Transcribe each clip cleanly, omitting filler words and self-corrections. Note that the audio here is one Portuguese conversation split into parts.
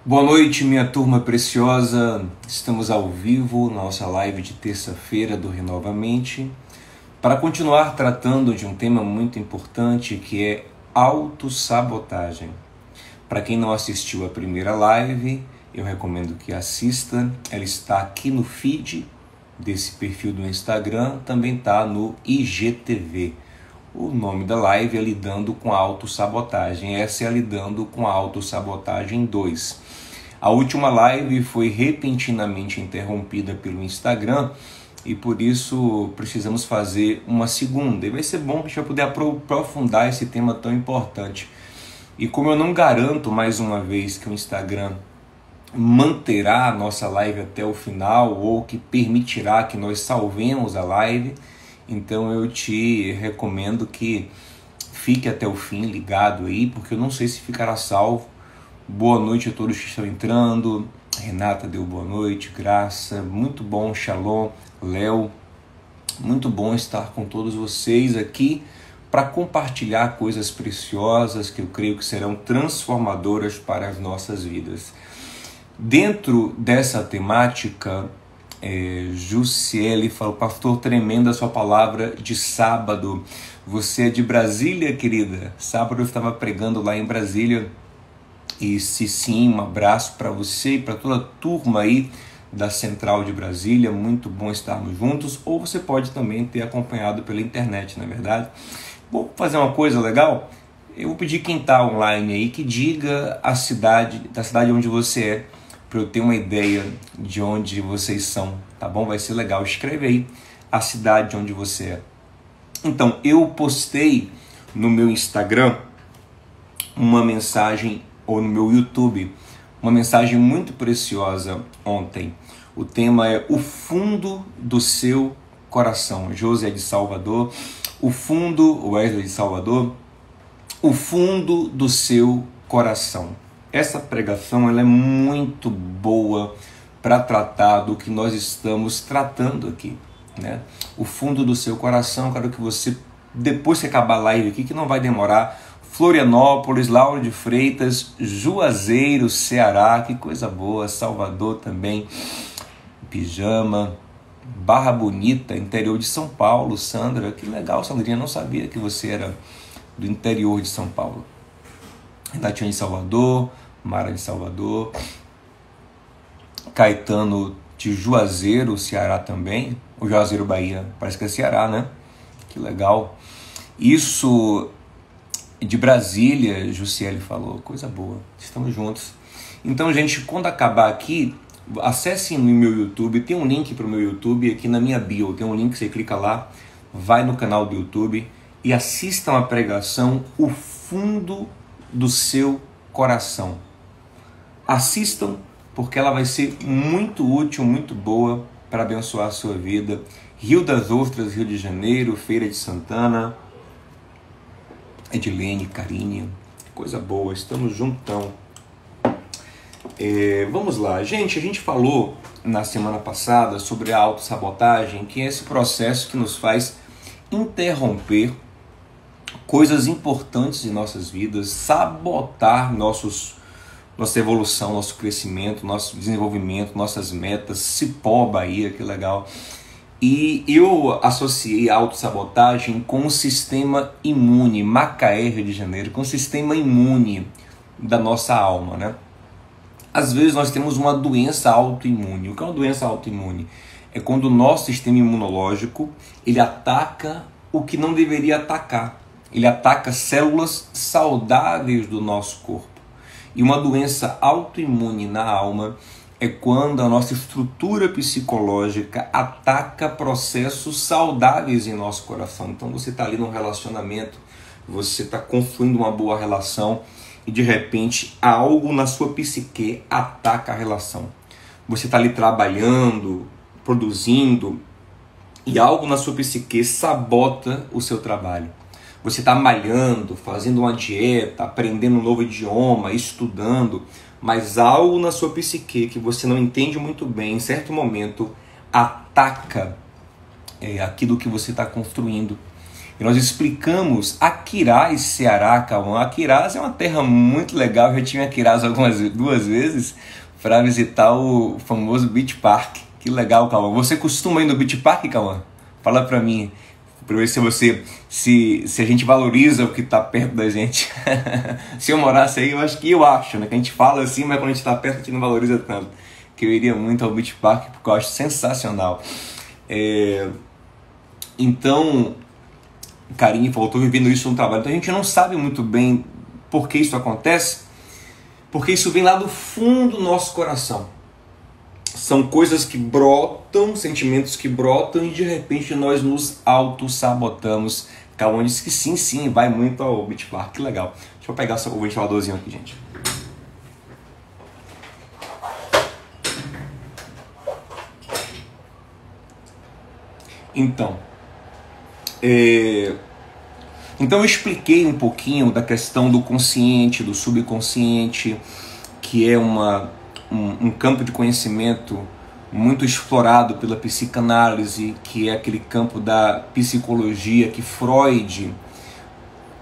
Boa noite, minha turma preciosa. Estamos ao vivo na nossa live de terça-feira do Renovamente para continuar tratando de um tema muito importante que é autossabotagem. Para quem não assistiu a primeira live, eu recomendo que assista. Ela está aqui no feed desse perfil do Instagram, também está no IGTV. O nome da live é Lidando com a Autossabotagem. Essa é a Lidando com a Autossabotagem 2. A última live foi repentinamente interrompida pelo Instagram e por isso precisamos fazer uma segunda. E vai ser bom que a gente vai poder aprofundar esse tema tão importante. E como eu não garanto, mais uma vez, que o Instagram manterá a nossa live até o final ou que permitirá que nós salvemos a live, então eu te recomendo que fique até o fim ligado aí, porque eu não sei se ficará salvo. Boa noite a todos que estão entrando. Renata deu boa noite, Graça, muito bom, Shalom, Léo, muito bom estar com todos vocês aqui para compartilhar coisas preciosas que eu creio que serão transformadoras para as nossas vidas. Dentro dessa temática, Jussiele falou: pastor, tremenda a sua palavra de sábado. Você é de Brasília, querida? Sábado eu estava pregando lá em Brasília. E se sim, um abraço para você e para toda a turma aí da Central de Brasília. Muito bom estarmos juntos. Ou você pode também ter acompanhado pela internet, não é verdade? Vou fazer uma coisa legal. Eu vou pedir quem está online aí que diga a cidade, da cidade onde você é, para eu ter uma ideia de onde vocês são, tá bom? Vai ser legal. Escreve aí a cidade onde você é. Então, eu postei no meu Instagram uma mensagem, ou no meu YouTube, uma mensagem muito preciosa ontem. O tema é o fundo do seu coração. José de Salvador, o fundo, Wesley de Salvador, o fundo do seu coração. Essa pregação ela é muito boa para tratar do que nós estamos tratando aqui, né? O fundo do seu coração. Quero que você, depois que acabar a live aqui, que não vai demorar, Florianópolis, Lauro de Freitas, Juazeiro, Ceará, que coisa boa, Salvador também, Pijama, Barra Bonita, interior de São Paulo, Sandra, que legal, Sandrinha, não sabia que você era do interior de São Paulo. Renatinha de Salvador, Mara de Salvador, Caetano de Juazeiro, Ceará também, o Juazeiro, Bahia, parece que é Ceará, né? Que legal. Isso... De Brasília, Jussiele falou, coisa boa, estamos juntos. Então, gente, quando acabar aqui, acessem no meu YouTube, tem um link para o meu YouTube aqui na minha bio, tem um link, você clica lá, vai no canal do YouTube e assistam a pregação O Fundo do Seu Coração. Assistam, porque ela vai ser muito útil, muito boa para abençoar a sua vida. Rio das Ostras, Rio de Janeiro, Feira de Santana, Edilene, Carinha, coisa boa, estamos juntão. Vamos lá, gente, a gente falou na semana passada sobre a autossabotagem, que é esse processo que nos faz interromper coisas importantes em nossas vidas, sabotar nossa evolução, nosso crescimento, nosso desenvolvimento, nossas metas. Cipó, Bahia, que legal. E eu associei a autossabotagem com o sistema imune, Macaé, Rio de Janeiro, com o sistema imune da nossa alma, né? Às vezes nós temos uma doença autoimune. O que é uma doença autoimune? É quando o nosso sistema imunológico ele ataca o que não deveria atacar. Ele ataca células saudáveis do nosso corpo. E uma doença autoimune na alma é quando a nossa estrutura psicológica ataca processos saudáveis em nosso coração. Então você está ali num relacionamento, você está construindo uma boa relação e de repente algo na sua psique ataca a relação. Você está ali trabalhando, produzindo e algo na sua psique sabota o seu trabalho. Você está malhando, fazendo uma dieta, aprendendo um novo idioma, estudando, mas algo na sua psique que você não entende muito bem, em certo momento, ataca aquilo que você está construindo. e nós explicamos Aquiraz, Ceará, Cauã. Aquiraz é uma terra muito legal, eu já tive Aquiraz duas vezes para visitar o famoso Beach Park. Que legal, Cauã. Você costuma ir no Beach Park, Cauã? Fala para mim, para ver se a gente valoriza o que está perto da gente. Se eu morasse aí, eu acho, né? Que a gente fala assim, mas quando a gente está perto a gente não valoriza tanto. Que eu iria muito ao Beach Park porque eu acho sensacional. Então, Karine falou, estou vivendo isso no trabalho. Então a gente não sabe muito bem por que isso acontece, porque isso vem lá do fundo do nosso coração. São coisas que brotam, sentimentos que brotam e de repente nós nos auto-sabotamos. Cauã disse que sim, vai muito ao Beach Park, que legal. Deixa eu pegar o ventiladorzinho aqui, gente. Então eu expliquei um pouquinho da questão do consciente, do subconsciente, que é um campo de conhecimento muito explorado pela psicanálise, que é aquele campo da psicologia que Freud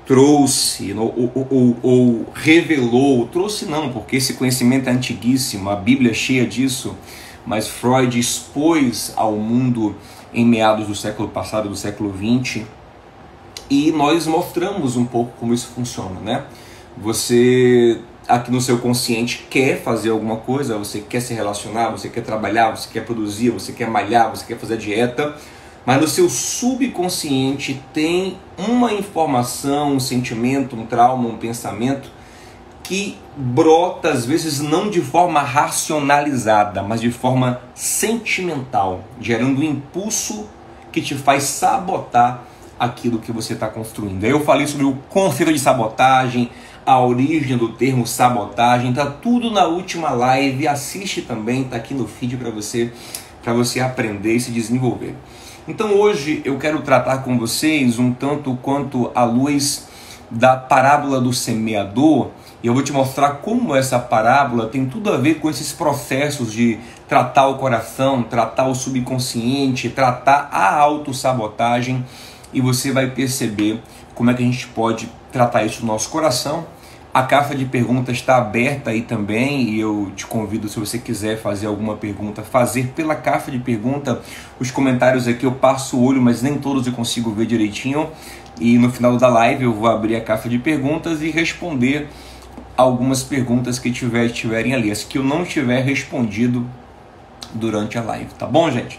trouxe ou revelou. Trouxe não, porque esse conhecimento é antiguíssimo, a Bíblia é cheia disso, mas Freud expôs ao mundo em meados do século passado, do século XX, e nós mostramos um pouco como isso funciona, né? Você, aqui no seu consciente, quer fazer alguma coisa, você quer se relacionar, você quer trabalhar, você quer produzir, você quer malhar, você quer fazer dieta, mas no seu subconsciente tem uma informação, um sentimento, um trauma, um pensamento que brota, às vezes, não de forma racionalizada, mas de forma sentimental, gerando um impulso que te faz sabotar aquilo que você está construindo. Aí eu falei sobre o conceito de sabotagem, a origem do termo sabotagem, tá tudo na última live, assiste também, tá aqui no feed para você aprender e se desenvolver. Então hoje eu quero tratar com vocês um tanto quanto à luz da parábola do semeador, e eu vou te mostrar como essa parábola tem tudo a ver com esses processos de tratar o coração, tratar o subconsciente, tratar a autossabotagem, e você vai perceber como é que a gente pode tratar isso no nosso coração. A caixa de perguntas está aberta aí também, e eu te convido, se você quiser fazer alguma pergunta, fazer pela caixa de pergunta. Os comentários aqui eu passo o olho, mas nem todos eu consigo ver direitinho, e no final da live eu vou abrir a caixa de perguntas e responder algumas perguntas que tiverem ali, as que eu não tiver respondido durante a live, tá bom, gente?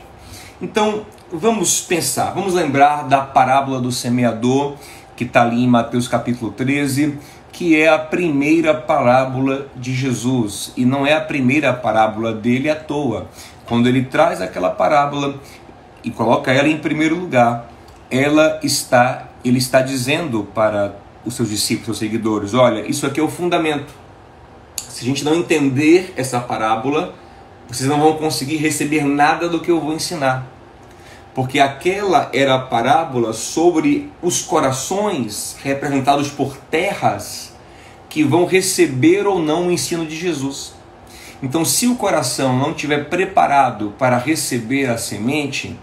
Então, vamos pensar, vamos lembrar da parábola do semeador, que está ali em Mateus capítulo 13, que é a primeira parábola de Jesus, e não é a primeira parábola dele à toa. Quando ele traz aquela parábola e coloca ela em primeiro lugar, ele está dizendo para os seus discípulos, seus seguidores, olha, isso aqui é o fundamento. Se a gente não entender essa parábola, vocês não vão conseguir receber nada do que eu vou ensinar. Porque aquela era a parábola sobre os corações representados por terras que vão receber ou não o ensino de Jesus. Então, se o coração não estiver preparado para receber a semente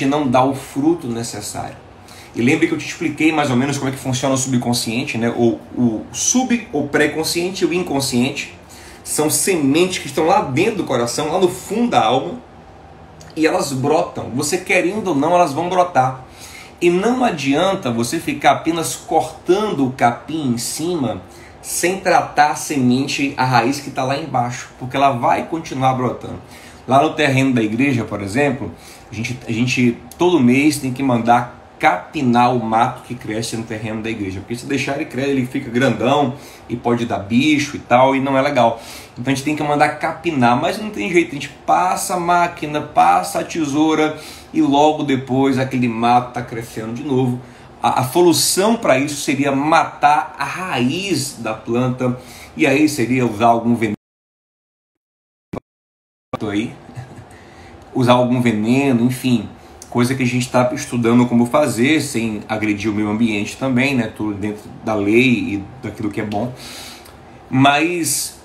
não dá o fruto necessário. E lembre que eu te expliquei mais ou menos como é que funciona o subconsciente, né? O pré-consciente e o inconsciente são sementes que estão lá dentro do coração, lá no fundo da alma, e elas brotam. Você querendo ou não, elas vão brotar. E não adianta você ficar apenas cortando o capim em cima sem tratar a semente, a raiz que está lá embaixo, porque ela vai continuar brotando. Lá no terreno da igreja, por exemplo, a gente todo mês tem que mandar capinar o mato que cresce no terreno da igreja, porque se deixar ele crescer, ele fica grandão e pode dar bicho e tal, e não é legal. Então a gente tem que mandar capinar, mas não tem jeito, a gente passa a máquina, passa a tesoura e logo depois aquele mato está crescendo de novo. A solução para isso seria matar a raiz da planta, e aí seria usar algum veneno aí, usar algum veneno, enfim, coisa que a gente está estudando como fazer, sem agredir o meio ambiente também, né? Tudo dentro da lei e daquilo que é bom. Mas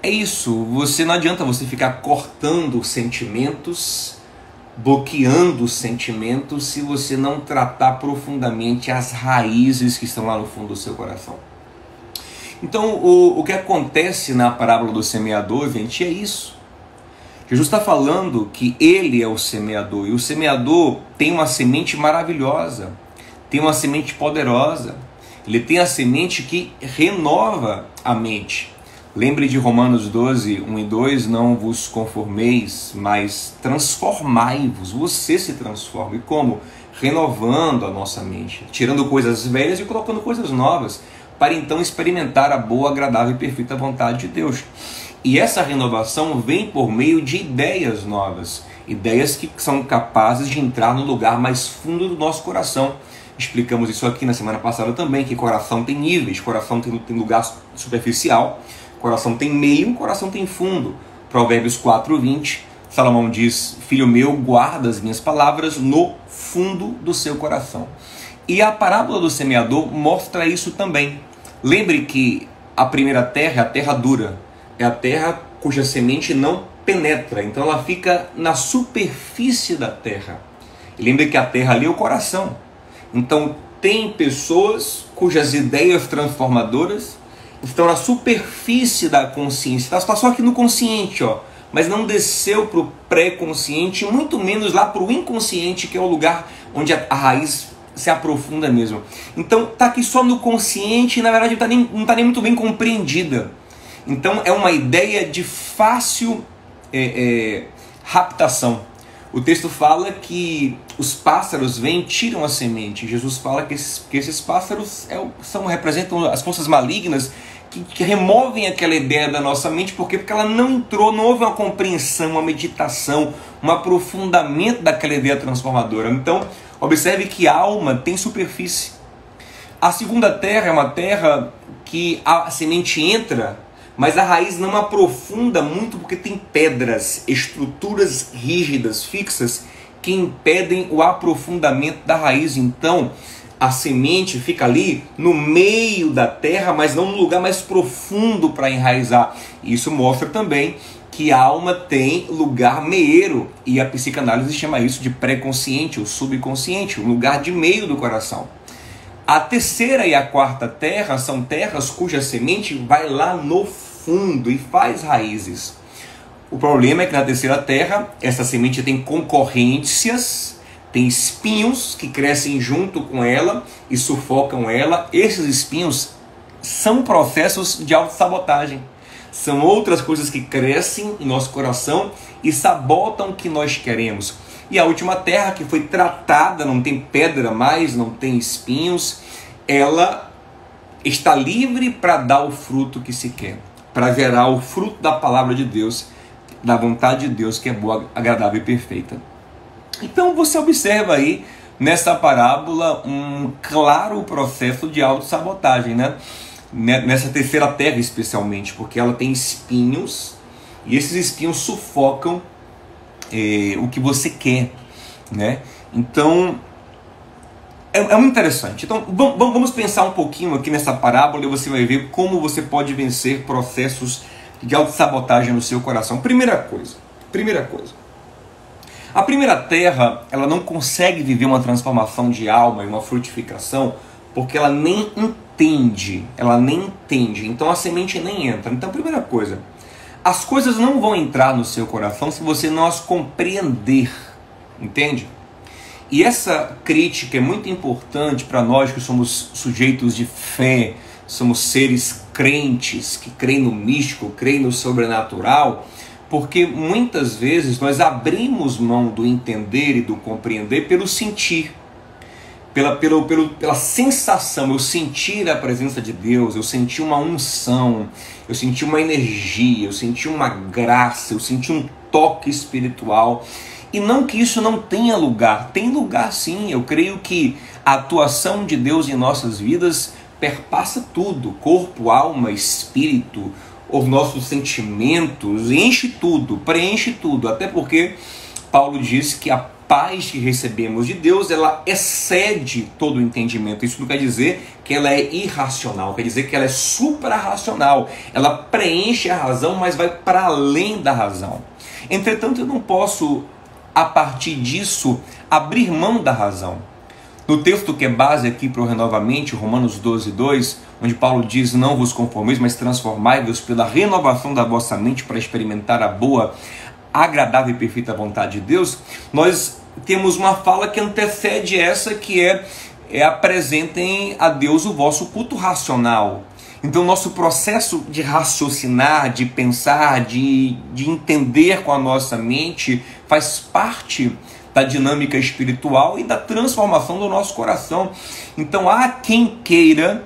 é isso, não adianta você ficar cortando sentimentos bloqueando os sentimentos se você não tratar profundamente as raízes que estão lá no fundo do seu coração. Então, o que acontece na parábola do semeador, gente, é isso. Jesus está falando que ele é o semeador, e o semeador tem uma semente maravilhosa, tem uma semente poderosa, ele tem a semente que renova a mente. Lembre de Romanos 12, 1 e 2, não vos conformeis, mas transformai-vos, você se transforma. E como? Renovando a nossa mente, tirando coisas velhas e colocando coisas novas, para então experimentar a boa, agradável e perfeita vontade de Deus. E essa renovação vem por meio de ideias novas, ideias que são capazes de entrar no lugar mais fundo do nosso coração. Explicamos isso aqui na semana passada também, que coração tem níveis, coração tem lugar superficial, coração tem meio, coração tem fundo. Provérbios 4:20, Salomão diz: filho meu, guarda as minhas palavras no fundo do seu coração. E a parábola do semeador mostra isso também. Lembre que a primeira terra é a terra dura, é a terra cuja semente não penetra, então ela fica na superfície da terra. E lembre que a terra ali é o coração. Então tem pessoas cujas ideias transformadoras estão na superfície da consciência, está só aqui no consciente, mas não desceu para o pré-consciente, muito menos lá para o inconsciente, que é o lugar onde a raiz se aprofunda mesmo. Então está aqui só no consciente e na verdade não está nem muito bem compreendida. Então é uma ideia de fácil raptação. O texto fala que os pássaros vêm e tiram a semente. Jesus fala que esses pássaros representam as forças malignas que removem aquela ideia da nossa mente. Por quê? Porque ela não entrou, não houve uma compreensão, uma meditação, um aprofundamento daquela ideia transformadora. Então, observe que a alma tem superfície. A segunda terra é uma terra que a semente entra, mas a raiz não aprofunda muito porque tem pedras, estruturas rígidas, fixas, que impedem o aprofundamento da raiz. Então, a semente fica ali no meio da terra, mas não no lugar mais profundo para enraizar. Isso mostra também que a alma tem lugar meieiro, e a psicanálise chama isso de pré-consciente ou subconsciente, um lugar de meio do coração. A terceira e a quarta terra são terras cuja semente vai lá no fundo e faz raízes. O problema é que na terceira terra, essa semente tem concorrências, tem espinhos que crescem junto com ela e sufocam ela. Esses espinhos são processos de autossabotagem. São outras coisas que crescem em nosso coração e sabotam o que nós queremos. E a última terra, que foi tratada, não tem pedra mais, não tem espinhos, ela está livre para dar o fruto que se quer, para gerar o fruto da palavra de Deus, da vontade de Deus, que é boa, agradável e perfeita. Então você observa aí nessa parábola um claro processo de autossabotagem, né? Nessa terceira terra especialmente, porque ela tem espinhos, e esses espinhos sufocam o que você quer, né? Então é muito interessante. Então vamos pensar um pouquinho aqui nessa parábola e você vai ver como você pode vencer processos de autossabotagem no seu coração. Primeira coisa, a primeira terra, ela não consegue viver uma transformação de alma e uma frutificação porque ela nem entende, então a semente nem entra. Então, primeira coisa, as coisas não vão entrar no seu coração se você não as compreender, entende? E essa crítica é muito importante para nós que somos sujeitos de fé, somos seres crentes, que creem no místico, creem no sobrenatural, porque muitas vezes nós abrimos mão do entender e do compreender pelo sentir, pela sensação. Eu sentir a presença de Deus, eu senti uma unção, eu senti uma energia, eu senti uma graça, eu senti um toque espiritual. E não que isso não tenha lugar, tem lugar sim. Eu creio que a atuação de Deus em nossas vidas perpassa tudo, corpo, alma, espírito, os nossos sentimentos, enche tudo, preenche tudo, até porque Paulo diz que a paz que recebemos de Deus, ela excede todo o entendimento. Isso não quer dizer que ela é irracional, quer dizer que ela é suprarracional, ela preenche a razão, mas vai para além da razão. Entretanto, eu não posso a partir disso, abrir mão da razão. No texto que é base aqui para o Renovamente, Romanos 12:2, onde Paulo diz: não vos conformeis, mas transformai-vos pela renovação da vossa mente para experimentar a boa, agradável e perfeita vontade de Deus, nós temos uma fala que antecede essa, que apresentem a Deus o vosso culto racional. Então, nosso processo de raciocinar, de pensar, de entender com a nossa mente, faz parte da dinâmica espiritual e da transformação do nosso coração. Então, há quem queira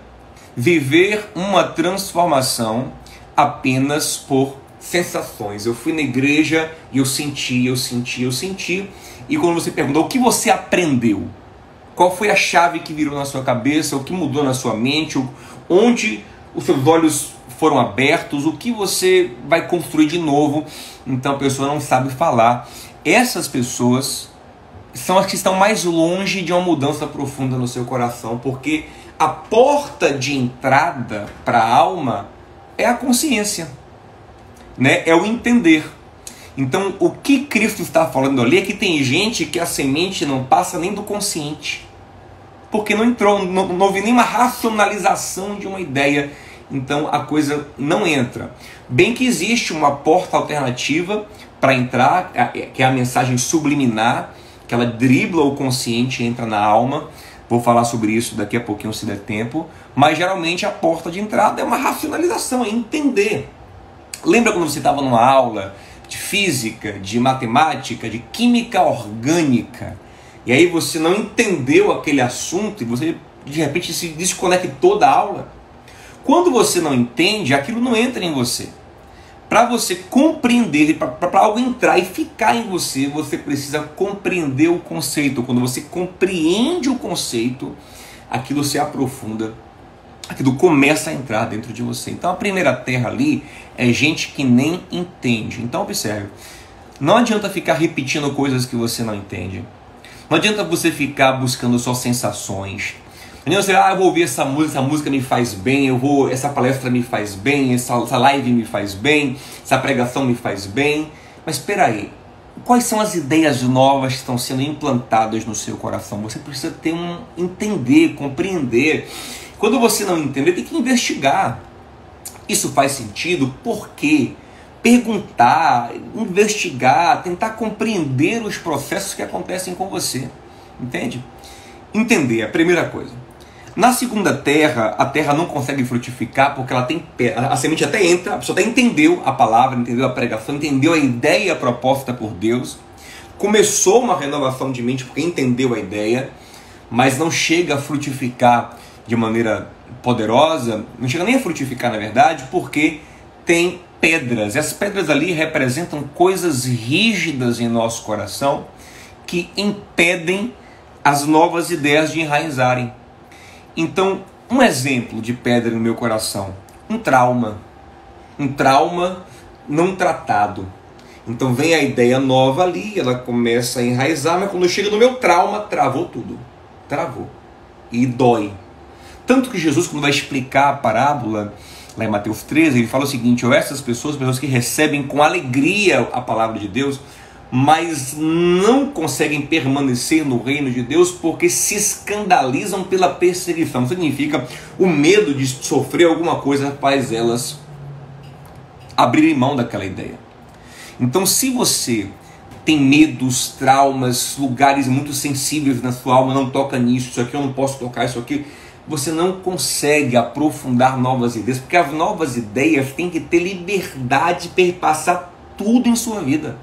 viver uma transformação apenas por sensações. Eu fui na igreja e eu senti. E quando você pergunta o que você aprendeu, qual foi a chave que virou na sua cabeça, o que mudou na sua mente, onde os seus olhos foram abertos, o que você vai construir de novo, então a pessoa não sabe falar. Essas pessoas são as que estão mais longe de uma mudança profunda no seu coração, porque a porta de entrada para a alma é a consciência, né? É o entender. Então, o que Cristo está falando ali é que tem gente que a semente não passa nem do consciente, porque não entrou, não houve nenhuma racionalização de uma ideia, então a coisa não entra. Bem que existe uma porta alternativa para entrar, que é a mensagem subliminar, que ela dribla o consciente e entra na alma. Vou falar sobre isso daqui a pouquinho, se der tempo. Mas geralmente a porta de entrada é uma racionalização, é entender. Lembra quando você estava numa aula de física, de matemática, de química orgânica, e aí você não entendeu aquele assunto e você de repente se desconectou da aula? Quando você não entende, aquilo não entra em você. Para você compreender, para algo entrar e ficar em você, você precisa compreender o conceito. Quando você compreende o conceito, aquilo se aprofunda, aquilo começa a entrar dentro de você. Então a primeira terra ali é gente que nem entende. Então observe, não adianta ficar repetindo coisas que você não entende. Não adianta você ficar buscando só sensações. Não adianta você, eu vou ouvir essa música me faz bem, essa palestra me faz bem, essa live me faz bem, essa pregação me faz bem. Mas espera aí, quais são as ideias novas que estão sendo implantadas no seu coração? Você precisa entender, compreender. Quando você não entender, tem que investigar. Isso faz sentido? Por quê? Perguntar, investigar, tentar compreender os processos que acontecem com você. Entende? Entender, a primeira coisa. Na segunda terra, a terra não consegue frutificar porque ela tem a semente até entra, a pessoa até entendeu a palavra, entendeu a pregação, entendeu a ideia proposta por Deus, começou uma renovação de mente porque entendeu a ideia, mas não chega a frutificar de maneira poderosa, não chega nem a frutificar na verdade, porque tem pedras. Essas pedras ali representam coisas rígidas em nosso coração que impedem as novas ideias de enraizarem. Então, um exemplo de pedra no meu coração, um trauma não tratado. Então vem a ideia nova ali, ela começa a enraizar, mas quando chega no meu trauma, travou tudo, travou, e dói. Tanto que Jesus, quando vai explicar a parábola, lá em Mateus 13, ele fala o seguinte: essas pessoas que recebem com alegria a palavra de Deus, mas não conseguem permanecer no reino de Deus porque se escandalizam pela perseguição. Significa o medo de sofrer alguma coisa faz elas abrirem mão daquela ideia. Então, se você tem medos, traumas, lugares muito sensíveis na sua alma, não toca nisso, isso aqui eu não posso tocar, isso aqui, você não consegue aprofundar novas ideias, porque as novas ideias têm que ter liberdade de perpassar tudo em sua vida.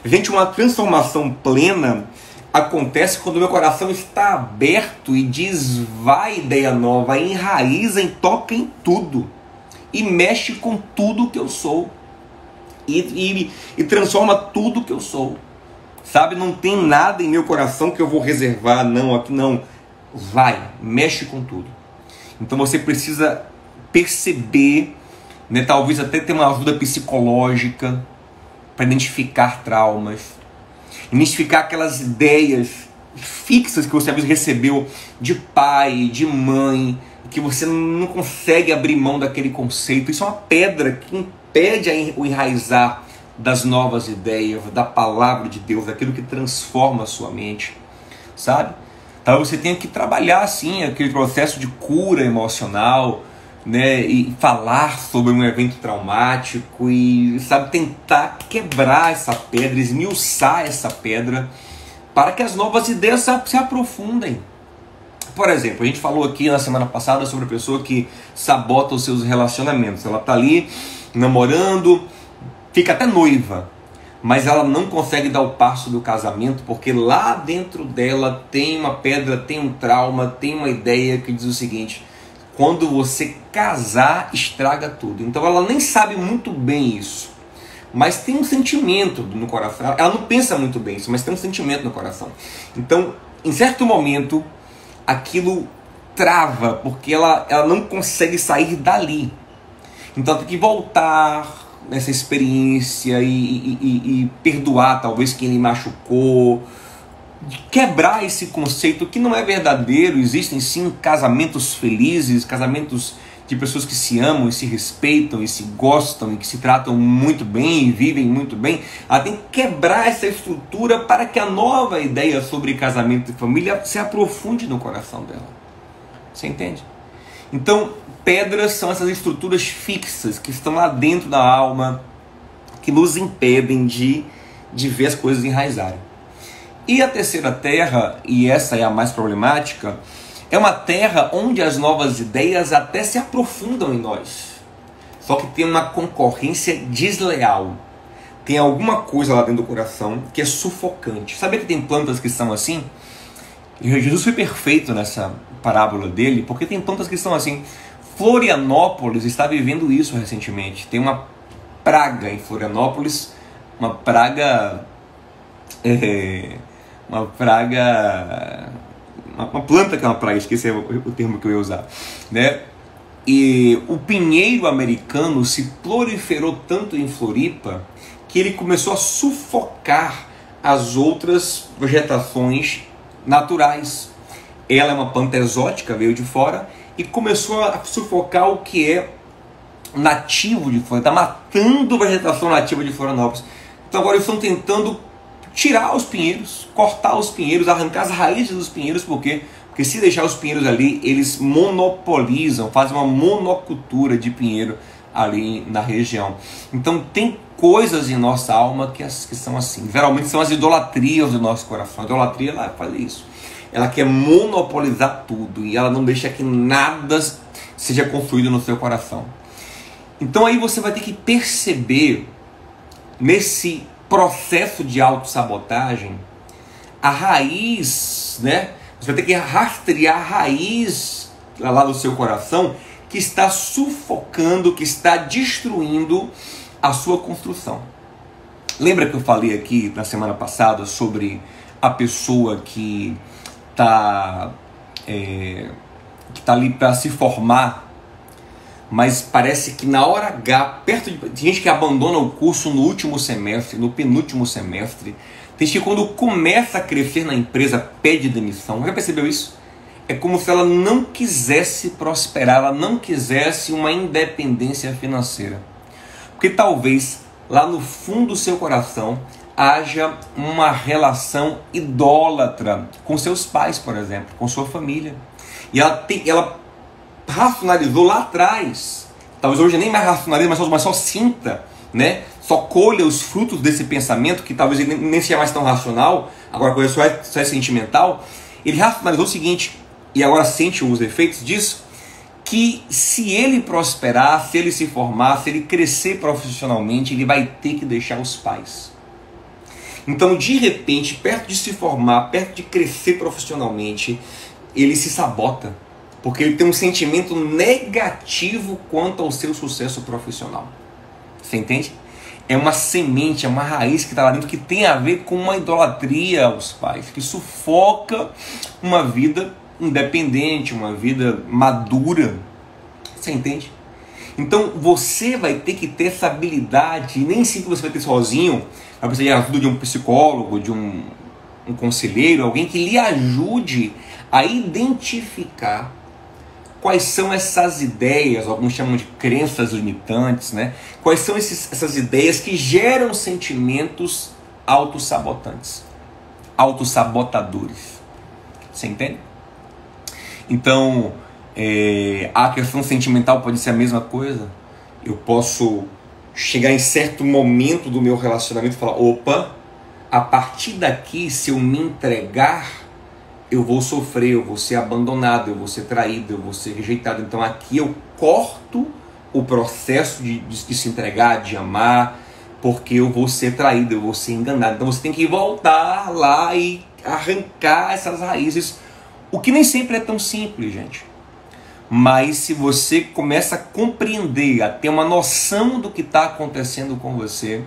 Gente, uma transformação plena acontece quando o meu coração está aberto e diz, vai ideia nova, enraiza e toca em tudo. E mexe com tudo que eu sou. E transforma tudo que eu sou. Sabe, não tem nada em meu coração que eu vou reservar, não, aqui não. Vai, mexe com tudo. Então você precisa perceber, né, talvez até ter uma ajuda psicológica, para identificar traumas, identificar aquelas ideias fixas que você às vezes recebeu de pai, de mãe, que você não consegue abrir mão daquele conceito. Isso é uma pedra que impede o enraizar das novas ideias, da palavra de Deus, daquilo que transforma a sua mente, sabe? Então você tem que trabalhar assim aquele processo de cura emocional, né, e falar sobre um evento traumático e, sabe, tentar quebrar essa pedra, esmiuçar essa pedra para que as novas ideias se aprofundem. Por exemplo, a gente falou aqui na semana passada sobre a pessoa que sabota os seus relacionamentos. Ela está ali namorando, fica até noiva, mas ela não consegue dar o passo do casamento porque lá dentro dela tem uma pedra, tem um trauma, tem uma ideia que diz o seguinte: quando você casar, estraga tudo. Então ela nem sabe muito bem isso, mas tem um sentimento no coração. Ela não pensa muito bem isso, mas tem um sentimento no coração. Então, em certo momento, aquilo trava, porque ela não consegue sair dali. Então ela tem que voltar nessa experiência e perdoar talvez quem lhe machucou, quebrar esse conceito que não é verdadeiro. Existem sim casamentos felizes, casamentos de pessoas que se amam e se respeitam e se gostam e que se tratam muito bem e vivem muito bem. Ela tem que quebrar essa estrutura para que a nova ideia sobre casamento e família se aprofunde no coração dela. Você entende? Então, pedras são essas estruturas fixas que estão lá dentro da alma, que nos impedem de ver as coisas enraizarem. E a terceira terra, e essa é a mais problemática, é uma terra onde as novas ideias até se aprofundam em nós. Só que tem uma concorrência desleal. Tem alguma coisa lá dentro do coração que é sufocante. Sabia que tem plantas que são assim? E Jesus foi perfeito nessa parábola dele, porque tem plantas que são assim. Florianópolis está vivendo isso recentemente. Tem uma praga em Florianópolis, uma praga... uma planta que é uma praga, esqueci o termo que eu ia usar, né? E o pinheiro americano se proliferou tanto em Floripa que ele começou a sufocar as outras vegetações naturais. Ela é uma planta exótica, veio de fora e começou a sufocar o que é nativo de Florianópolis. Está matando a vegetação nativa de Florianópolis. Então agora eles estão tentando tirar os pinheiros, cortar os pinheiros, arrancar as raízes dos pinheiros. Por quê? Porque se deixar os pinheiros ali, eles monopolizam, fazem uma monocultura de pinheiro ali na região. Então tem coisas em nossa alma que são assim. Geralmente são as idolatrias do nosso coração. A idolatria, ela faz isso. Ela quer monopolizar tudo e ela não deixa que nada seja construído no seu coração. Então aí você vai ter que perceber nesse processo de autossabotagem a raiz, né? Você vai ter que rastrear a raiz lá do seu coração que está sufocando, que está destruindo a sua construção. Lembra que eu falei aqui na semana passada sobre a pessoa que está ali para se formar, mas parece que na hora H, tem gente que abandona o curso no último semestre, no penúltimo semestre. Tem gente que quando começa a crescer na empresa pede demissão. Já percebeu isso? É como se ela não quisesse prosperar, ela não quisesse uma independência financeira. Porque talvez lá no fundo do seu coração haja uma relação idólatra com seus pais, por exemplo, com sua família. E ela racionalizou lá atrás, talvez hoje nem mais racionalize, mas só sinta, né? Só colha os frutos desse pensamento, que talvez ele nem seja mais tão racional, agora a coisa só é sentimental. Ele racionalizou o seguinte, e agora sente os efeitos disso, que se ele prosperar, se ele se formar, se ele crescer profissionalmente, ele vai ter que deixar os pais. Então, de repente, perto de se formar, perto de crescer profissionalmente, ele se sabota, porque ele tem um sentimento negativo quanto ao seu sucesso profissional. Você entende? É uma semente, é uma raiz que está lá dentro, que tem a ver com uma idolatria aos pais, que sufoca uma vida independente, uma vida madura. Você entende? Então você vai ter que ter essa habilidade, e nem sempre você vai ter sozinho, vai precisar de ajuda de um psicólogo, de um conselheiro, alguém que lhe ajude a identificar quais são essas ideias, alguns chamam de crenças limitantes, né? Quais são essas ideias que geram sentimentos autossabotantes, autossabotadores. Você entende? Então, a questão sentimental pode ser a mesma coisa. Eu posso chegar em certo momento do meu relacionamento e falar, opa, a partir daqui, se eu me entregar, eu vou sofrer, eu vou ser abandonado, eu vou ser traído, eu vou ser rejeitado. Então aqui eu corto o processo de se entregar, de amar, porque eu vou ser traído, eu vou ser enganado. Então você tem que voltar lá e arrancar essas raízes, o que nem sempre é tão simples, gente. Mas se você começa a compreender, a ter uma noção do que está acontecendo com você,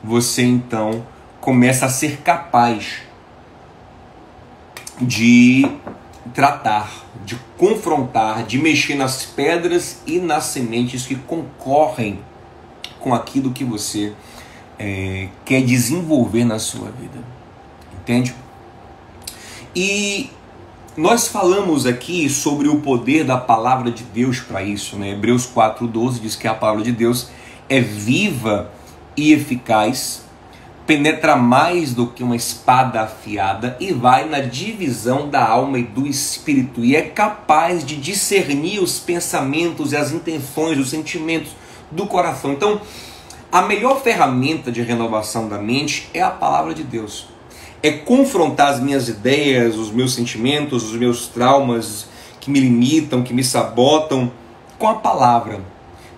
você então começa a ser capaz de tratar, de confrontar, de mexer nas pedras e nas sementes que concorrem com aquilo que você quer desenvolver na sua vida. Entende? E nós falamos aqui sobre o poder da palavra de Deus para isso, né? Hebreus 4:12 diz que a palavra de Deus é viva e eficaz, penetra mais do que uma espada afiada e vai na divisão da alma e do espírito e é capaz de discernir os pensamentos e as intenções, os sentimentos do coração. Então, a melhor ferramenta de renovação da mente é a palavra de Deus. É confrontar as minhas ideias, os meus sentimentos, os meus traumas que me limitam, que me sabotam, com a palavra.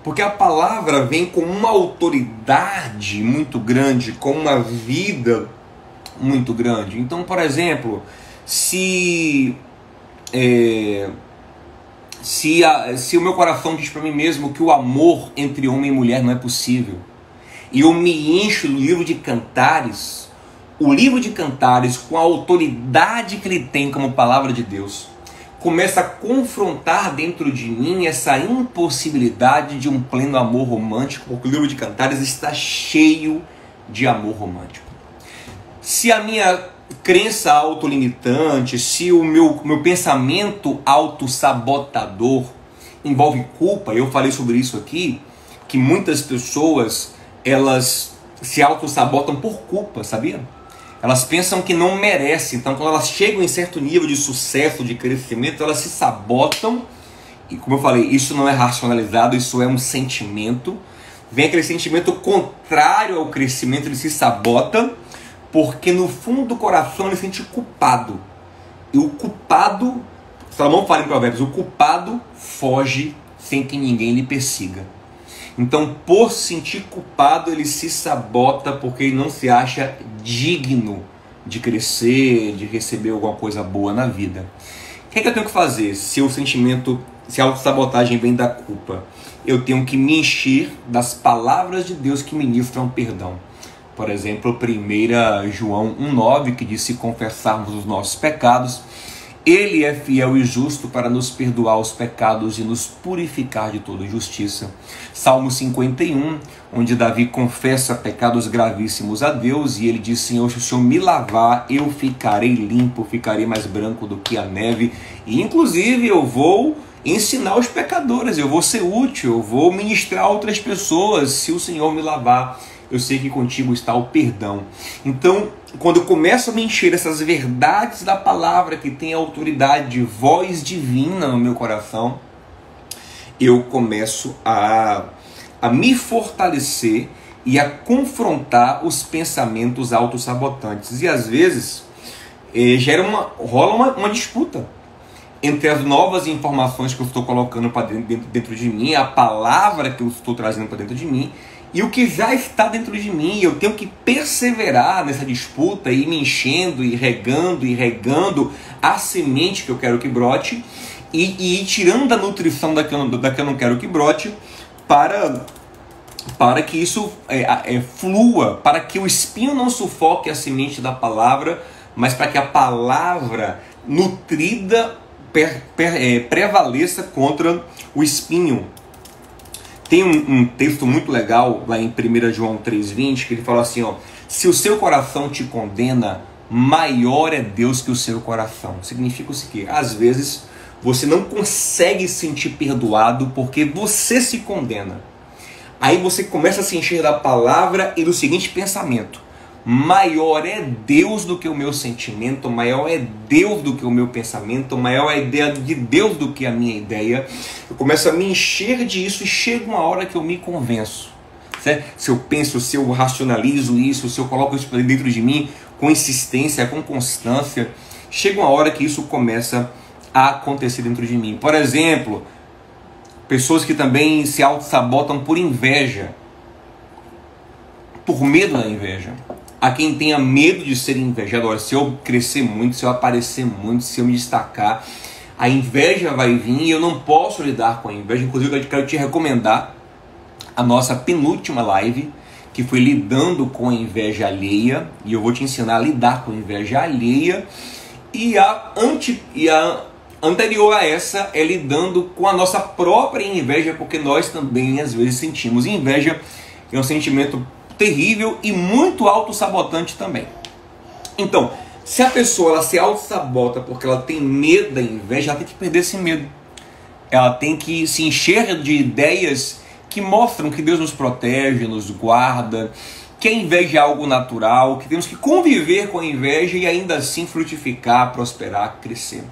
Porque a palavra vem com uma autoridade muito grande, com uma vida muito grande. Então, por exemplo, se o meu coração diz para mim mesmo que o amor entre homem e mulher não é possível, e eu me encho do livro de Cantares, o livro de Cantares, com a autoridade que ele tem como palavra de Deus, começa a confrontar dentro de mim essa impossibilidade de um pleno amor romântico, porque o livro de Cantares está cheio de amor romântico. Se a minha crença autolimitante, se o meu pensamento autossabotador envolve culpa, eu falei sobre isso aqui, que muitas pessoas, elas se autossabotam por culpa, sabia? Elas pensam que não merecem, então quando elas chegam em certo nível de sucesso, de crescimento, elas se sabotam. E como eu falei, isso não é racionalizado, isso é um sentimento. Vem aquele sentimento contrário ao crescimento, ele se sabota, porque no fundo do coração ele se sente culpado. E o culpado, Salomão fala em Provérbios, o culpado foge sem que ninguém lhe persiga. Então, por se sentir culpado, ele se sabota porque ele não se acha digno de crescer, de receber alguma coisa boa na vida. O que é que eu tenho que fazer se o sentimento, se a autossabotagem vem da culpa? Eu tenho que me encher das palavras de Deus que ministram perdão. Por exemplo, 1 João 1,9, que diz: se confessarmos os nossos pecados, Ele é fiel e justo para nos perdoar os pecados e nos purificar de toda injustiça. Salmo 51, onde Davi confessa pecados gravíssimos a Deus e ele diz: Senhor, se o Senhor me lavar, eu ficarei limpo, ficarei mais branco do que a neve. E inclusive eu vou ensinar os pecadores, eu vou ser útil, eu vou ministrar a outras pessoas. Se o Senhor me lavar, eu sei que contigo está o perdão. Então, quando eu começo a me encher dessas verdades da palavra que tem autoridade, voz divina no meu coração, eu começo a me fortalecer e a confrontar os pensamentos autossabotantes. E às vezes rola uma disputa entre as novas informações que eu estou colocando para dentro de mim, a palavra que eu estou trazendo para dentro de mim, e o que já está dentro de mim. Eu tenho que perseverar nessa disputa e me enchendo e regando a semente que eu quero que brote e ir tirando a nutrição da que eu não quero que brote para que isso flua, para que o espinho não sufoque a semente da palavra, mas para que a palavra nutrida prevaleça contra o espinho. Tem um texto muito legal lá em 1 João 3,20 que ele fala assim, ó: se o seu coração te condena, maior é Deus que o seu coração. Significa o seguinte: às vezes você não consegue se sentir perdoado porque você se condena. Aí você começa a se encher da palavra e do seguinte pensamento: maior é Deus do que o meu sentimento, maior é Deus do que o meu pensamento, maior é a ideia de Deus do que a minha ideia. Eu começo a me encher disso e chega uma hora que eu me convenço. Certo? Se eu penso, se eu racionalizo isso, se eu coloco isso dentro de mim com insistência, com constância, chega uma hora que isso começa a acontecer dentro de mim. Por exemplo, pessoas que também se auto-sabotam por inveja, por medo da inveja. Há quem tenha medo de ser invejado. Olha, se eu crescer muito, se eu aparecer muito, se eu me destacar, a inveja vai vir e eu não posso lidar com a inveja. Inclusive, eu quero te recomendar a nossa penúltima live, que foi lidando com a inveja alheia, e eu vou te ensinar a lidar com a inveja alheia, e a anterior a essa é lidando com a nossa própria inveja, porque nós também às vezes sentimos inveja, que é um sentimento terrível e muito autossabotante também. Então, se a pessoa ela se autossabota porque ela tem medo da inveja, ela tem que perder esse medo. Ela tem que se encher de ideias que mostram que Deus nos protege, nos guarda, que a inveja é algo natural, que temos que conviver com a inveja e ainda assim frutificar, prosperar, crescer.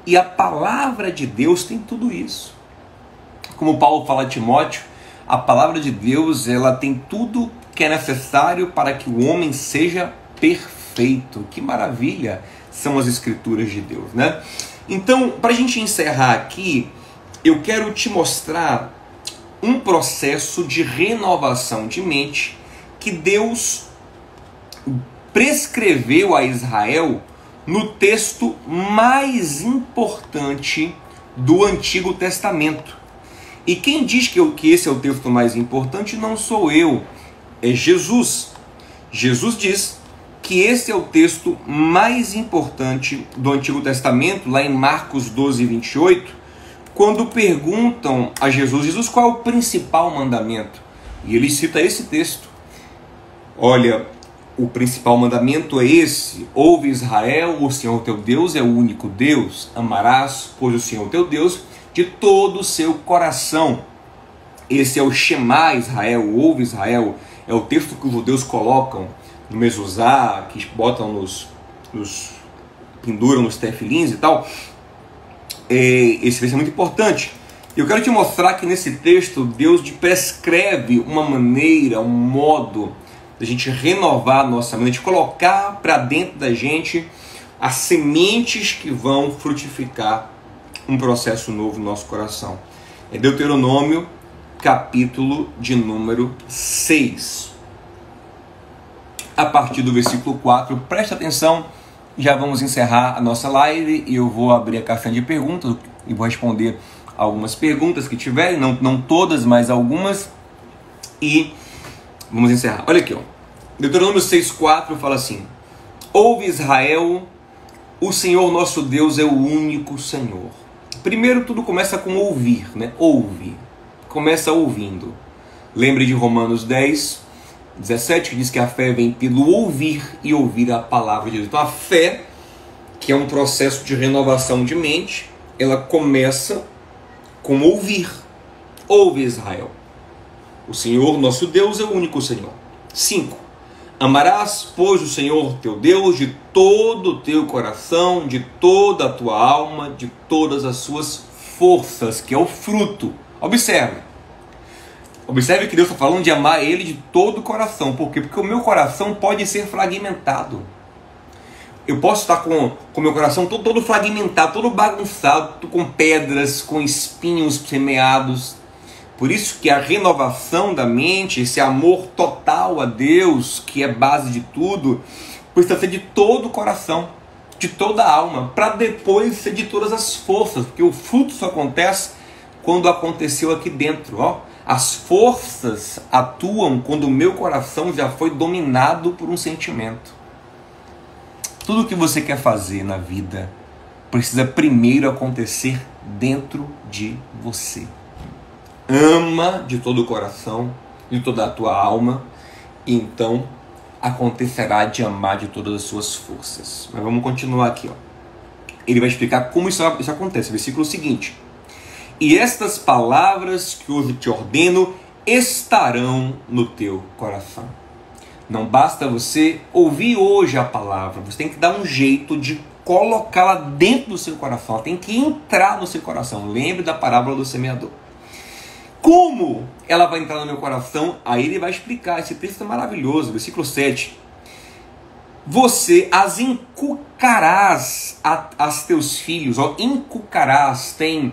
E a palavra de Deus tem tudo isso. Como Paulo fala a Timóteo, a palavra de Deus ela tem tudo que é necessário para que o homem seja perfeito. Que maravilha são as escrituras de Deus, né? Então, para a gente encerrar aqui, eu quero te mostrar um processo de renovação de mente que Deus prescreveu a Israel no texto mais importante do Antigo Testamento. E quem diz que esse é o texto mais importante não sou eu, é Jesus. Jesus diz que esse é o texto mais importante do Antigo Testamento, lá em Marcos 12, 28, quando perguntam a Jesus, qual é o principal mandamento? E ele cita esse texto. Olha, o principal mandamento é esse: ouve Israel, o Senhor teu Deus é o único Deus, amarás, pois o Senhor teu Deus de todo o seu coração. Esse é o Shema Israel, ouve Israel, é o texto que os judeus colocam no mezuzá, que botam penduram nos tefilins e tal. Esse texto é muito importante. Eu quero te mostrar que nesse texto Deus prescreve uma maneira, um modo da gente renovar a nossa mente, colocar para dentro da gente as sementes que vão frutificar um processo novo no nosso coração. É Deuteronômio, capítulo de número 6. A partir do versículo 4, presta atenção, já vamos encerrar a nossa live e eu vou abrir a caixinha de perguntas e vou responder algumas perguntas que tiverem, não todas, mas algumas, e vamos encerrar. Olha aqui, ó. Deuteronômio 6,4 fala assim: ouve Israel, o Senhor nosso Deus é o único Senhor. Primeiro tudo começa com ouvir, né? Ouve, começa ouvindo. Lembre de Romanos 10, 17, que diz que a fé vem pelo ouvir e ouvir a palavra de Deus. Então a fé, que é um processo de renovação de mente, ela começa com ouvir. Ouve Israel, o Senhor nosso Deus é o único Senhor. 5. Amarás, pois, o Senhor teu Deus de todo o teu coração, de toda a tua alma, de todas as suas forças, que é o fruto. Observe que Deus está falando de amar Ele de todo o coração. Por quê? Porque o meu coração pode ser fragmentado. Eu posso estar com o meu coração todo fragmentado, todo bagunçado, com pedras, com espinhos semeados. Por isso que a renovação da mente, esse amor total a Deus, que é base de tudo, precisa ser de todo o coração, de toda a alma, para depois ser de todas as forças. Porque o fruto só acontece quando aconteceu aqui dentro, ó. As forças atuam quando o meu coração já foi dominado por um sentimento. Tudo o que você quer fazer na vida precisa primeiro acontecer dentro de você. Ama de todo o coração, de toda a tua alma, e então acontecerá de amar de todas as suas forças. Mas vamos continuar aqui, ó. Ele vai explicar como isso acontece. Versículo seguinte: e estas palavras que hoje te ordeno estarão no teu coração. Não basta você ouvir hoje a palavra, você tem que dar um jeito de colocá-la dentro do seu coração, ela tem que entrar no seu coração. Lembre da parábola do semeador. Como ela vai entrar no meu coração? Aí ele vai explicar, esse texto é maravilhoso, versículo 7. Você as inculcarás a teus filhos, ó, inculcarás, tem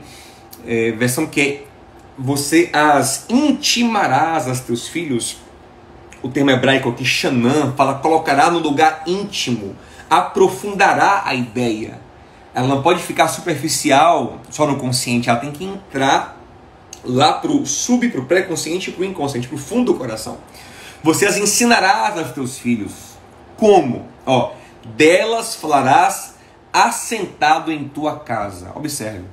versão que é você as intimarás a teus filhos. O termo hebraico aqui, shanam, fala colocará no lugar íntimo, aprofundará a ideia. Ela não pode ficar superficial, só no consciente, ela tem que entrar lá para o pré-consciente e para o inconsciente, para o fundo do coração. Você as ensinarás aos teus filhos. Como? Ó, delas falarás assentado em tua casa. Observe.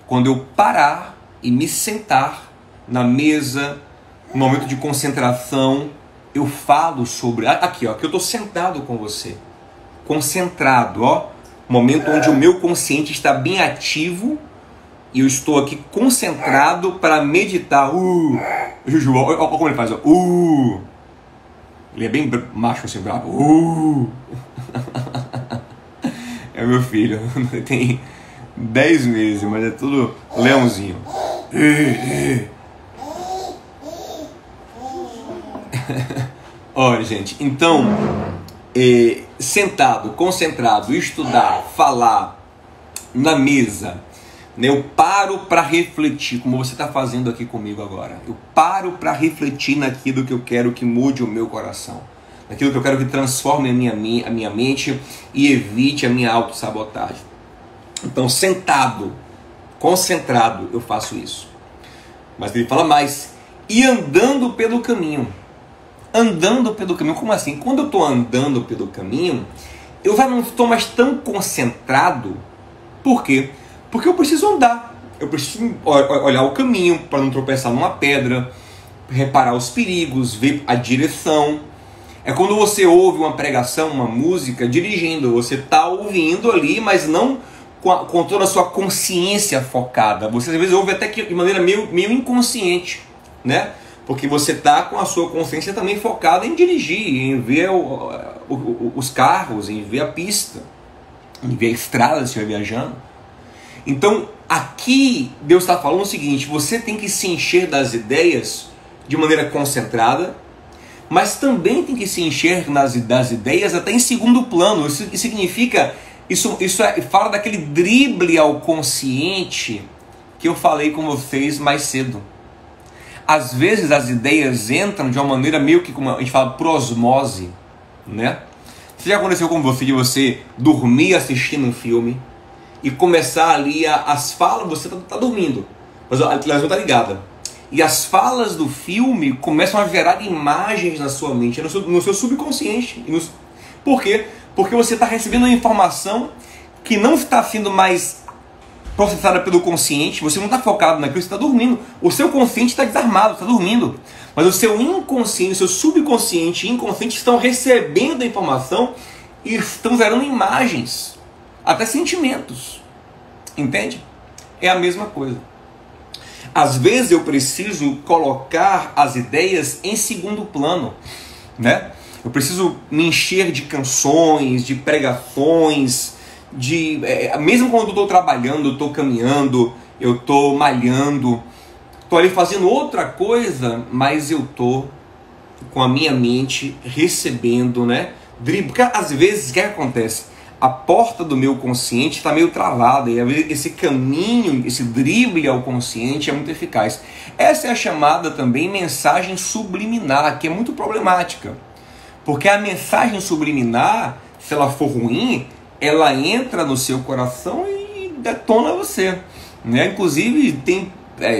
Quando eu parar e me sentar na mesa, no momento de concentração, eu falo sobre... Aqui, ó, que eu estou sentado com você. Concentrado, ó. Momento onde o meu consciente está bem ativo e eu estou aqui concentrado para meditar. Juju, olha como ele faz, ó. Ele é bem macho assim, bravo. É meu filho, tem 10 meses, mas é tudo leãozinho. Olha, gente, então, sentado, concentrado, estudar, falar na mesa, né? Eu paro para refletir, como você está fazendo aqui comigo agora. Eu paro para refletir naquilo que eu quero que mude o meu coração, naquilo que eu quero que transforme a minha mente e evite a minha autossabotagem. Então, sentado, concentrado, eu faço isso. Mas ele fala mais, e andando pelo caminho. Andando pelo caminho, como assim? Quando eu estou andando pelo caminho, eu já não estou mais tão concentrado. Por quê? Porque eu preciso andar. Eu preciso olhar o caminho para não tropeçar numa pedra, reparar os perigos, ver a direção. É quando você ouve uma pregação, uma música, dirigindo. Você está ouvindo ali, mas não com toda a sua consciência focada. Você às vezes ouve até que de maneira meio inconsciente, né? Porque você está com a sua consciência também focada em dirigir, em ver os carros, em ver a pista, em ver a estrada se estiver viajando. Então, aqui Deus está falando o seguinte, você tem que se encher das ideias de maneira concentrada, mas também tem que se encher das ideias até em segundo plano. Isso significa, fala daquele drible ao consciente que eu falei com vocês mais cedo. Às vezes as ideias entram de uma maneira meio que, como a gente fala, por osmose, né? Se já aconteceu com você de você dormir assistindo um filme e começar ali as falas, você tá dormindo, mas a televisão tá ligada. E as falas do filme começam a gerar imagens na sua mente, no seu subconsciente. Por quê? Porque você está recebendo uma informação que não está sendo mais processada pelo consciente, você não está focado naquilo, você está dormindo. O seu consciente está desarmado, está dormindo. Mas o seu inconsciente, o seu subconsciente e inconsciente estão recebendo a informação e estão gerando imagens, até sentimentos. Entende? É a mesma coisa. Às vezes eu preciso colocar as ideias em segundo plano, né? Eu preciso me encher de canções, de pregações, mesmo quando eu estou trabalhando, eu estou caminhando, eu estou malhando, estou ali fazendo outra coisa, mas eu estou com a minha mente recebendo, né? Porque às vezes o que acontece? A porta do meu consciente está meio travada e esse caminho, esse drible ao consciente é muito eficaz. Essa é a chamada também mensagem subliminar, que é muito problemática. Porque a mensagem subliminar, se ela for ruim, ela entra no seu coração e detona você, né? Inclusive tem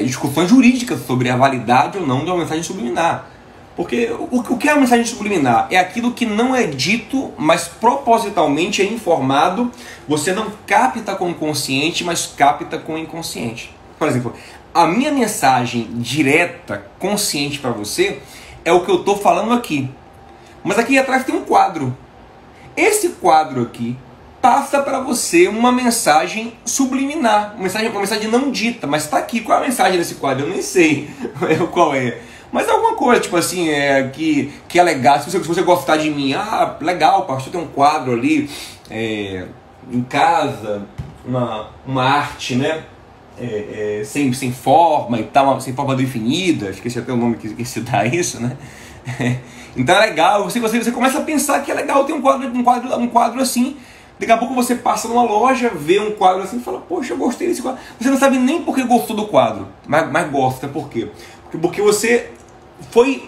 discussões jurídicas sobre a validade ou não de uma mensagem subliminar. Porque o que é a mensagem subliminar? É aquilo que não é dito, mas propositalmente é informado. Você não capta com o consciente, mas capta com o inconsciente. Por exemplo, a minha mensagem direta, consciente para você, é o que eu estou falando aqui. Mas aqui atrás tem um quadro. Esse quadro aqui passa para você uma mensagem subliminar, uma mensagem não dita, mas está aqui. Qual é a mensagem desse quadro? Eu nem sei qual é. Mas alguma coisa, tipo assim, que é legal. Se você gostar de mim, legal, pastor, tem um quadro ali em casa, uma arte, né? Sem forma e tal, sem forma definida. Esqueci até o nome que se dá isso, né? Então é legal, você começa a pensar que é legal ter um quadro assim. Daqui a pouco você passa numa loja, vê um quadro assim e fala, poxa, eu gostei desse quadro. Você não sabe nem por que gostou do quadro, mas gosta. Por quê? Porque você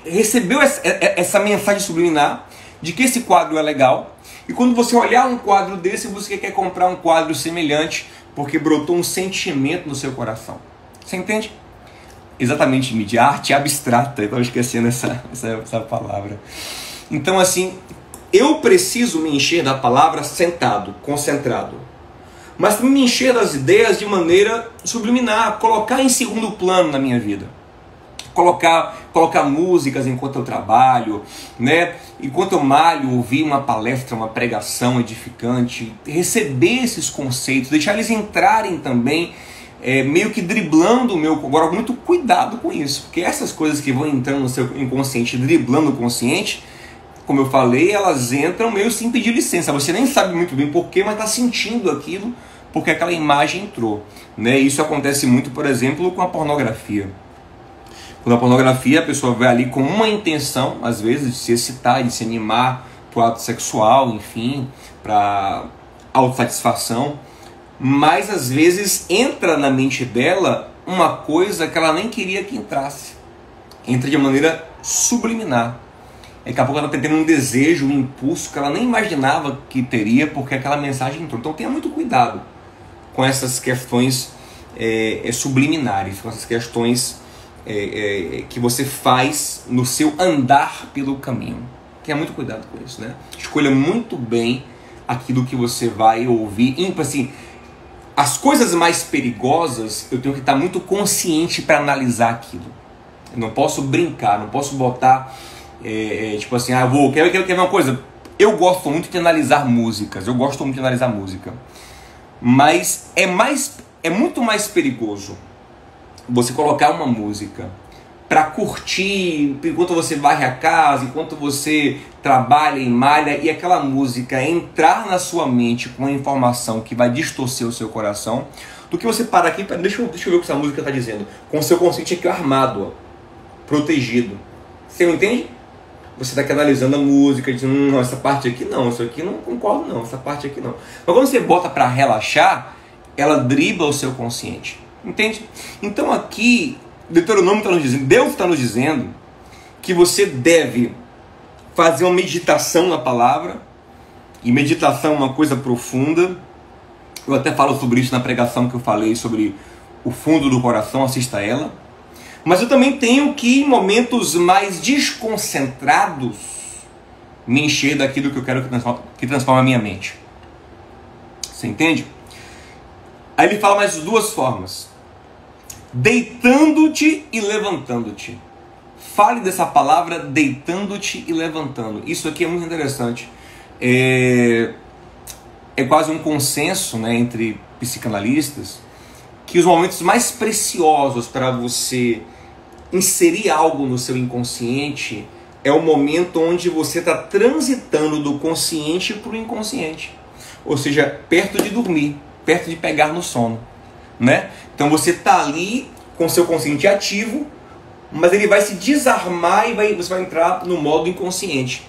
recebeu essa mensagem subliminar de que esse quadro é legal. E quando você olhar um quadro desse, você quer comprar um quadro semelhante, porque brotou um sentimento no seu coração. Você entende? Exatamente, mídia, arte abstrata. Eu estava esquecendo essa palavra. Então, assim, eu preciso me encher da palavra sentado, concentrado. Mas também me encher das ideias de maneira subliminar, colocar em segundo plano na minha vida. Colocar músicas enquanto eu trabalho, né? Enquanto eu malho, ouvir uma palestra, uma pregação edificante, receber esses conceitos, deixar eles entrarem também, meio que driblando o meu... Agora, muito cuidado com isso, porque essas coisas que vão entrando no seu inconsciente, driblando o consciente, como eu falei, elas entram meio sem pedir licença. Você nem sabe muito bem porquê, mas está sentindo aquilo porque aquela imagem entrou, né? Isso acontece muito, por exemplo, com a pornografia. Quando a pornografia, a pessoa vai ali com uma intenção, às vezes, de se excitar, de se animar para o ato sexual, enfim, para autossatisfação, mas às vezes entra na mente dela uma coisa que ela nem queria que entrasse. Entra de maneira subliminar. Daqui a pouco ela está tendo um desejo, um impulso que ela nem imaginava que teria, porque aquela mensagem entrou. Então tenha muito cuidado com essas questões subliminares, com essas questões que você faz no seu andar pelo caminho. Tenha muito cuidado com isso, né? Escolha muito bem aquilo que você vai ouvir. Assim, as coisas mais perigosas, eu tenho que estar muito consciente para analisar aquilo. Eu não posso brincar, não posso botar, tipo assim, quer ver uma coisa? Eu gosto muito de analisar músicas, mas é muito mais perigoso você colocar uma música para curtir enquanto você varre a casa, enquanto você trabalha e malha, e aquela música entrar na sua mente com uma informação que vai distorcer o seu coração, do que você parar aqui, deixa eu ver o que essa música está dizendo, com o seu consciente aqui armado, protegido. Você não entende? Você está aqui analisando a música, dizendo, não, essa parte aqui não, isso aqui não concordo não, essa parte aqui não. Mas quando você bota para relaxar, ela dribla o seu consciente. Entende? Então aqui, Deuteronômio está nos dizendo, Deus está nos dizendo que você deve fazer uma meditação na palavra, e meditação é uma coisa profunda. Eu até falo sobre isso na pregação que eu falei sobre o fundo do coração, assista ela. Mas eu também tenho que, em momentos mais desconcentrados, me encher daquilo que eu quero que transforme a minha mente. Você entende? Aí ele fala mais duas formas. Deitando-te e levantando-te. Fale dessa palavra deitando-te e levantando. Isso aqui é muito interessante. É quase um consenso, né, entre psicanalistas, que os momentos mais preciosos para você inserir algo no seu inconsciente é o momento onde você está transitando do consciente para o inconsciente. Ou seja, perto de dormir, perto de pegar no sono, né? Então você está ali com o seu consciente ativo, mas ele vai se desarmar e você vai entrar no modo inconsciente.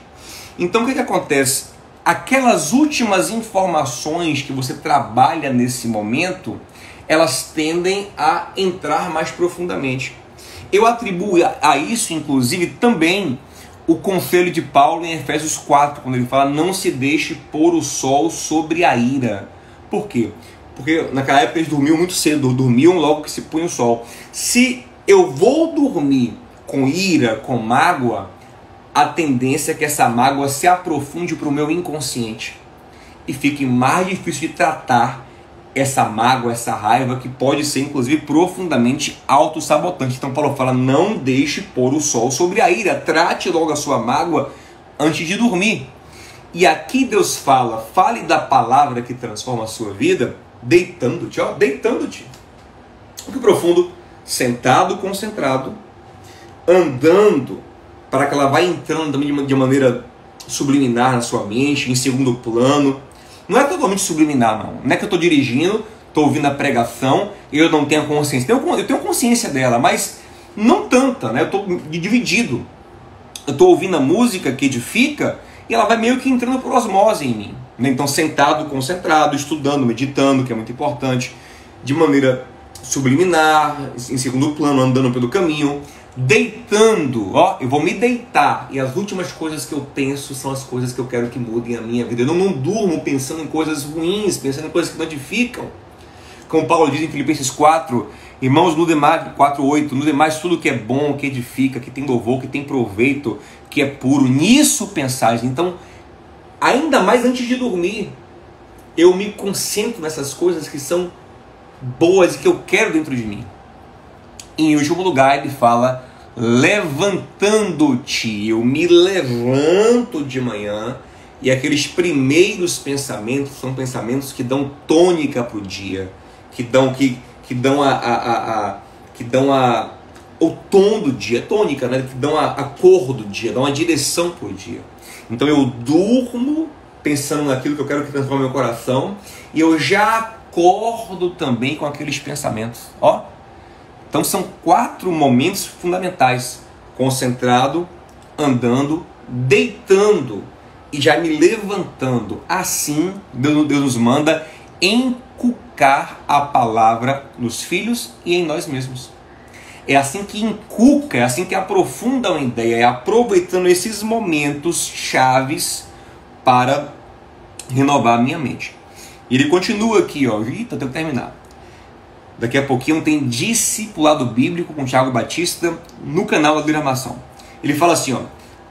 Então o que acontece? Aquelas últimas informações que você trabalha nesse momento, elas tendem a entrar mais profundamente. Eu atribuo a isso, inclusive, também o conselho de Paulo em Efésios 4, quando ele fala, não se deixe pôr o sol sobre a ira. Por quê? Porque naquela época eles dormiam muito cedo, dormiam logo que se punha o sol. Se eu vou dormir com ira, com mágoa, a tendência é que essa mágoa se aprofunde para o meu inconsciente e fique mais difícil de tratar essa mágoa, essa raiva, que pode ser inclusive profundamente autossabotante. Então Paulo fala, não deixe pôr o sol sobre a ira, trate logo a sua mágoa antes de dormir. E aqui Deus fala, fale da palavra que transforma a sua vida, deitando-te, ó, deitando-te. O que profundo, sentado, concentrado, andando, para que ela vá entrando de maneira subliminar na sua mente, em segundo plano. Não é totalmente subliminar, não. Não é que eu estou dirigindo, estou ouvindo a pregação e eu não tenho consciência. Eu tenho consciência dela, mas não tanta, né? Eu estou dividido. Eu estou ouvindo a música que edifica e ela vai meio que entrando por osmose em mim. Então, sentado, concentrado, estudando, meditando, que é muito importante, de maneira subliminar, em segundo plano, andando pelo caminho, deitando, ó, eu vou me deitar, e as últimas coisas que eu penso são as coisas que eu quero que mudem a minha vida. Eu não durmo pensando em coisas ruins, pensando em coisas que não edificam. Como Paulo diz em Filipenses 4, irmãos, no demais, 4:8, no demais tudo que é bom, que edifica, que tem louvor, que tem proveito, que é puro, nisso pensais. Então, ainda mais antes de dormir, eu me concentro nessas coisas que são boas e que eu quero dentro de mim. Em último lugar, ele fala, levantando-te. Eu me levanto de manhã e aqueles primeiros pensamentos são pensamentos que dão tônica para o dia, que dão o tom do dia, tônica, né? Que dão a cor do dia, dão a direção para o dia. Então eu durmo pensando naquilo que eu quero que transforme meu coração e eu já acordo também com aqueles pensamentos, ó. Então são 4 momentos fundamentais: concentrado, andando, deitando e já me levantando. Assim Deus nos manda inculcar a palavra nos filhos e em nós mesmos. É assim que inculca, é assim que aprofunda uma ideia, é aproveitando esses momentos chaves para renovar a minha mente. E ele continua aqui, ó, eita, tenho que terminar. Daqui a pouquinho tem Discipulado Bíblico com Thiago Batista no canal da Diramação. Ele fala assim, ó,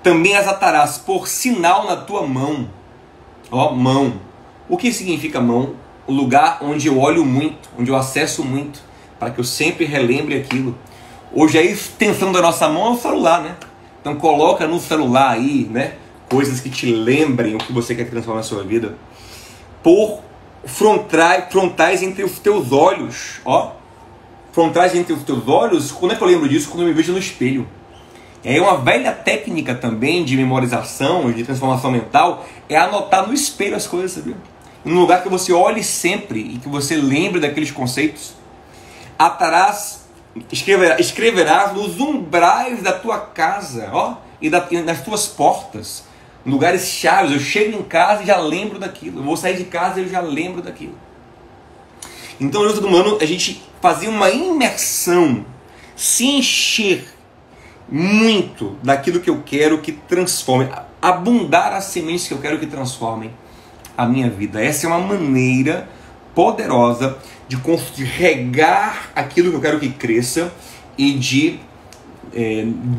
também as atarás por sinal na tua mão. Ó, mão. O que significa mão? O lugar onde eu olho muito, onde eu acesso muito, para que eu sempre relembre aquilo. Hoje a extensão da nossa mão é o celular, né? Então coloca no celular aí, né, coisas que te lembrem o que você quer transformar na sua vida. Por frontais entre os teus olhos, ó. Frontais entre os teus olhos, quando é que eu lembro disso? Quando eu me vejo no espelho. É uma velha técnica também de memorização, de transformação mental, é anotar no espelho as coisas, sabia? Em um lugar que você olhe sempre e que você lembre daqueles conceitos. Escreverás nos umbrais da tua casa, ó, e nas tuas portas, lugares chaves. Eu chego em casa e já lembro daquilo. Eu vou sair de casa e eu já lembro daquilo. Então, no todo ano, a gente fazia uma imersão, se encher muito daquilo que eu quero que transforme, abundar as sementes que eu quero que transformem a minha vida. Essa é uma maneira poderosa de regar aquilo que eu quero que cresça e de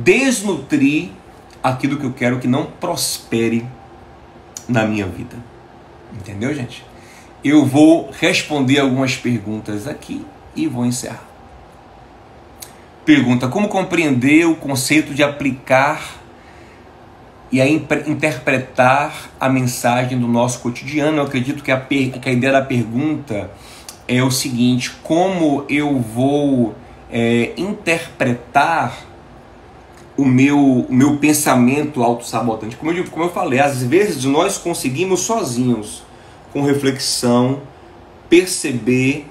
desnutrir aquilo que eu quero que não prospere na minha vida. Entendeu, gente? Eu vou responder algumas perguntas aqui e vou encerrar. Pergunta: como compreender o conceito de aplicar e interpretar a mensagem do nosso cotidiano? Eu acredito que a ideia da pergunta é o seguinte: como eu vou interpretar o meu pensamento autossabotante? Como eu falei, às vezes nós conseguimos sozinhos, com reflexão, perceber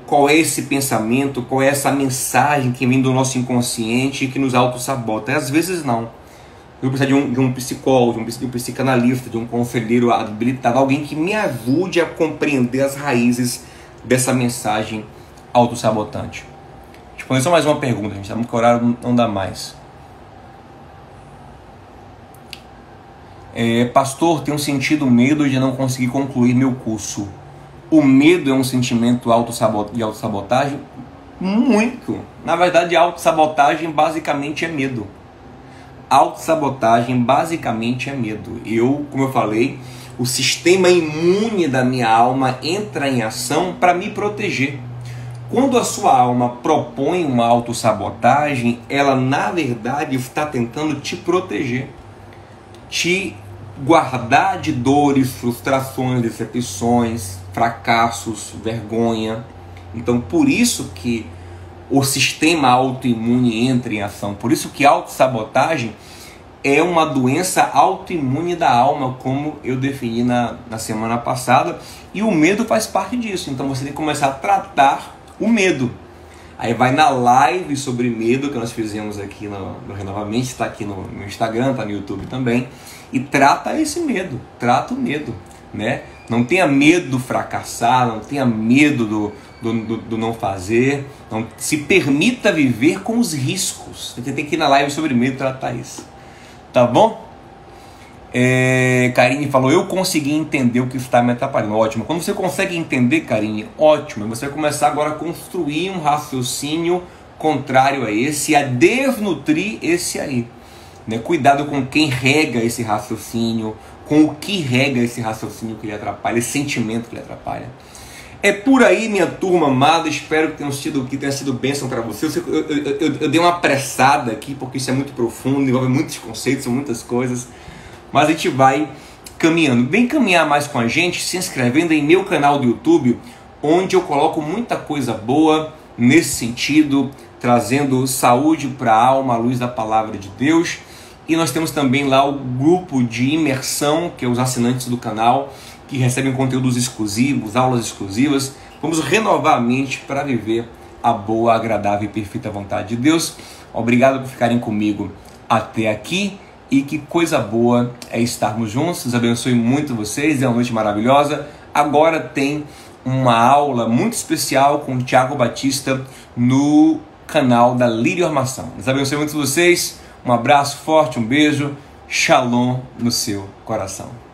qual é esse pensamento, qual é essa mensagem que vem do nosso inconsciente e que nos autossabota. Às vezes não. Eu preciso de um psicólogo, de um psicanalista, de um conselheiro habilitado, alguém que me ajude a compreender as raízes dessa mensagem autossabotante. Tipo, só mais uma pergunta, gente, porque o horário não dá mais. Pastor, tenho sentido medo de não conseguir concluir meu curso. O medo é um sentimento de autossabotagem? Muito. Na verdade, a autossabotagem basicamente é medo. Autossabotagem basicamente é medo. Como eu falei, o sistema imune da minha alma entra em ação para me proteger. Quando a sua alma propõe uma autossabotagem, ela na verdade está tentando te proteger, te guardar de dores, frustrações, decepções, fracassos, vergonha. Então, por isso que o sistema autoimune entra em ação. Por isso que a autossabotagem é uma doença autoimune da alma, como eu defini na semana passada. E o medo faz parte disso. Então, você tem que começar a tratar o medo. Aí vai na live sobre medo que nós fizemos aqui no Renovamente, está aqui no Instagram, está no YouTube também, e trata esse medo, trata o medo, né? Não tenha medo do fracassar, não tenha medo do não fazer, não se permita viver com os riscos. Você tem que ir na live sobre medo e tratar isso, tá bom? Karine falou, eu consegui entender o que está me atrapalhando. Ótimo. Quando você consegue entender, Karine, ótimo. Você vai começar agora a construir um raciocínio contrário a esse, a desnutrir esse aí, né? Cuidado com quem rega esse raciocínio, com o que rega esse raciocínio que lhe atrapalha, esse sentimento que lhe atrapalha. É por aí, minha turma amada. Espero que tenha sido bênção para você. Eu dei uma apressada aqui, porque isso é muito profundo, envolve muitos conceitos, muitas coisas. Mas a gente vai caminhando. Vem caminhar mais com a gente, se inscrevendo em meu canal do YouTube, onde eu coloco muita coisa boa nesse sentido, trazendo saúde para a alma à luz da palavra de Deus. E nós temos também lá o grupo de imersão, que é os assinantes do canal, que recebem conteúdos exclusivos, aulas exclusivas. Vamos renovar a mente para viver a boa, agradável e perfeita vontade de Deus. Obrigado por ficarem comigo até aqui. E que coisa boa é estarmos juntos. Deus abençoe muito vocês. É uma noite maravilhosa. Agora tem uma aula muito especial com o Thiago Batista no canal da Lírio Armação. Deus abençoe muito vocês. Um abraço forte, um beijo. Shalom no seu coração.